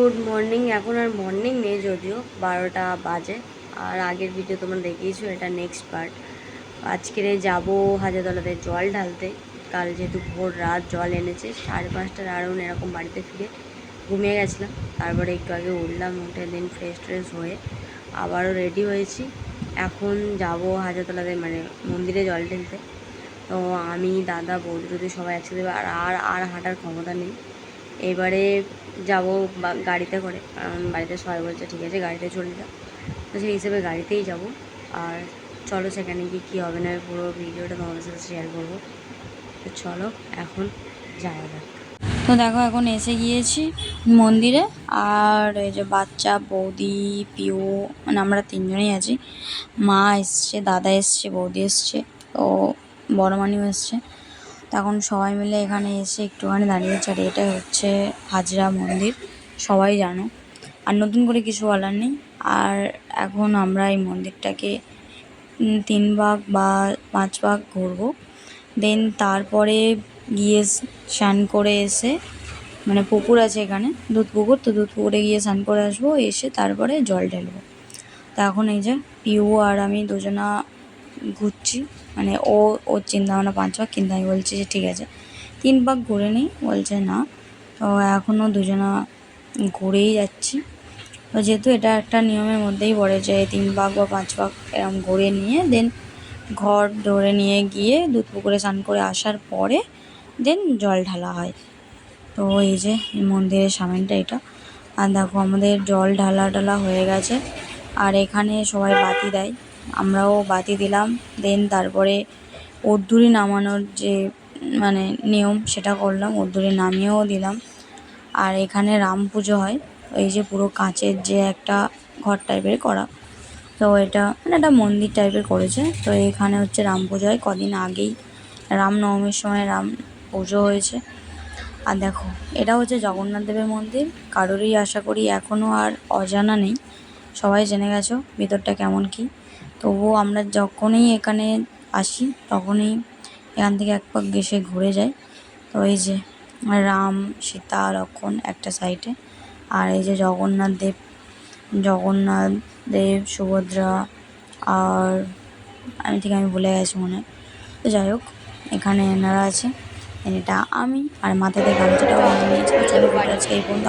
Good morning. এখন আর morning নেই, যদিও 12টা বাজে। আর আগের ভিডিও তোমরা দেখিয়েছো, এটা নেক্সট পার্ট। আজকে যাব হাজারতলাতে জল ঢালতে। কাল যেহেতু ভোর রাত জল এনেছে, 5:30 আরাউন্ড এরকম বাড়িতে ফিরে ঘুমিয়ে গেছিলাম। তারপরে একটু আগে উঠলাম, উঠে দিন ফ্রেশ ট্রেশ হয়ে আবারও রেডি হয়েছি। এখন যাব হাজারতলাতে, মানে মন্দিরে জল ঢেলতে। তো আমি, দাদা, বৌদি সবাই একসাথে, আর আর আর হাঁটার ক্ষমতা নেই। এবারে যাব গাড়িতে করে, কারণ বাড়িতে সবাই বলছে ঠিক আছে গাড়িতে চলে যা। তো সেই হিসেবে গাড়িতেই যাব। আর চলো সেখানে গিয়ে কী হবে না পুরো ভিডিওটা তোমাদের সাথে শেয়ার করবো। তো চলো এখন যাওয়া যাক। তো দেখো এখন এসে গিয়েছি মন্দিরে। আর এই যে বাচ্চা, বৌদি, পিউ, মানে আমরা তিনজনেই আছি। মা এসছে, দাদা এসছে, বৌদি এসছে, তো বড় মানিও এসছে। তখন সবাই মিলে এখানে এসে একটুখানি দাঁড়িয়েছে। আর এটাই হচ্ছে হাজরা মন্দির, সবাই জানো। আর নতুন করে কিছু বলার নেই। আর এখন আমরা এই মন্দিরটাকে 3 ভাগ বা 5 ভাগ ঘুরবো। দেন তারপরে গিয়ে স্নান করে এসে, মানে পুকুর আছে এখানে, দুধ পুকুর, তো দুধ পুকুরে গিয়ে স্নান করে আসবো। এসে তারপরে জল ঢেলবো। তো এখন এই যে পিউ আর আমি দুজনা ঘুরছি, মানে ওর চিন্তা ভাবনা 5 ভাগ, কিন্তু আমি বলছি যে ঠিক আছে 3 ভাগ ঘুরে নিই, বলছে না। তো এখনও দুজনা ঘুরেই যাচ্ছি। তো যেহেতু এটা একটা নিয়মের মধ্যেই পড়ে যে 3 ভাগ বা 5 ভাগ এরকম ঘুরে নিয়ে দেন ঘর ধরে নিয়ে গিয়ে দুধ পুকুরে স্নান করে আসার পরে দেন জল ঢালা হয়। তো এই যে মন্দিরের সামনেটা এটা। আর দেখো আমাদের জল ঢালা হয়ে গেছে। আর এখানে সবাই বাতি দেয়, আমরাও বাতি দিলাম। দেন তারপরে অদ্দুরি নামানোর যে মানে নিয়ম, সেটা করলাম, অদ্দুরি নামিয়েও দিলাম। আর এখানে রাম পুজো হয়, এই যে পুরো কাঁচের যে একটা ঘর টাইপের করা, তো এটা মানে একটা মন্দির টাইপের করেছে। তো এখানে হচ্ছে রাম পুজো হয়, কদিন আগেই রামনবমীর সময় রাম পুজো হয়েছে। আর দেখো এটা হচ্ছে জগন্নাথ দেবের মন্দির। কারোরই আশা করি এখনও আর অজানা নেই, সবাই জেনে গেছো ভিতরটা কেমন কি। তবুও আমরা যখনই এখানে আসি তখনই এখান থেকে এক পাক গেসে ঘুরে যাই। তো এই যে রাম, সীতা, লক্ষ্মণ একটা সাইডে, আর এই যে জগন্নাথ দেব, সুভদ্রা, আর আমি ভুলে গেছি মনে হয়। তো যাই হোক, এখানে এনারা আছে। এটা আমি, আর মাথাতে গামছাটাও নিয়ে নিয়েছি। চলো ভিডিও আজকে এই পর্যন্ত।